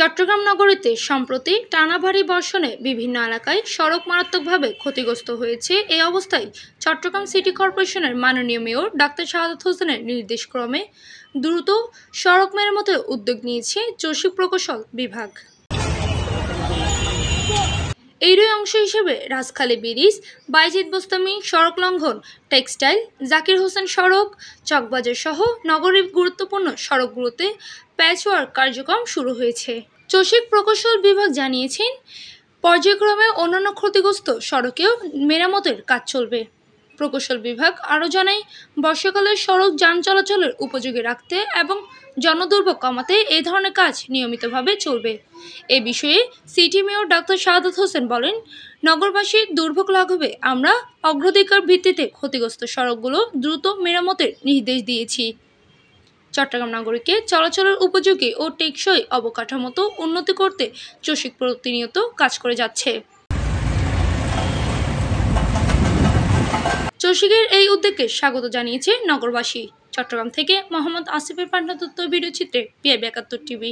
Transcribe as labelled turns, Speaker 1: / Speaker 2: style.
Speaker 1: চট্টগ্রাম নগরীতে সম্প্রতি টানা ভারী বর্ষণে বিভিন্ন এলাকায় সড়ক মারাত্মকভাবে ক্ষতিগ্রস্ত হয়েছে। এই অবস্থায় চট্টগ্রাম সিটি কর্পোরেশনের মাননীয় মেয়র ডাক্তার শাহাদাত হোসেনের নির্দেশক্রমে দ্রুত সড়ক মেরামতের উদ্যোগ নিয়েছে চসিক প্রকৌশল বিভাগ। এরই অংশ হিসেবে রাজখালী ব্রিজ, বাইজিদ বোস্তামি সড়ক লঙ্ঘন, টেক্সটাইল, জাকির হোসেন সড়ক, চকবাজার সহ নগরীর গুরুত্বপূর্ণ সড়কগুলোতে প্যাচওয়ার্ক কার্যক্রম শুরু হয়েছে। চসিক প্রকৌশল বিভাগ জানিয়েছেন, পর্যায়ক্রমে অন্যান্য ক্ষতিগ্রস্ত সড়কেও মেরামতের কাজ চলবে। প্রকৌশল বিভাগ আরও জানায়, বর্ষাকালে সড়ক যান চলাচলের উপযোগী রাখতে এবং জনদুর্ভোগ কমাতে এই ধরনের কাজ নিয়মিতভাবে চলবে। এ বিষয়ে city mayor doctor Shahadat Hossain বলেন, নগরবাসীর দুর্ভোগ লাঘবে আমরা অগ্রাধিকার ভিত্তিতে ক্ষতিগ্রস্ত সড়কগুলো দ্রুত মেরামতের নির্দেশ দিয়েছি। চট্টগ্রাম নগরীকে চলাচলের উপযোগী ও টেকসই অবকাঠামোতে উন্নতি করতে চসিক প্রতিনিয়ত কাজ করে যাচ্ছে। চসিকের এই উদ্যোগকে স্বাগত জানিয়েছে নগরবাসী। চট্টগ্রাম থেকে মোহাম্মদ আসিফের পাঠানো তথ্য ভিডিও চিত্রে PIB ৭১ টিভি।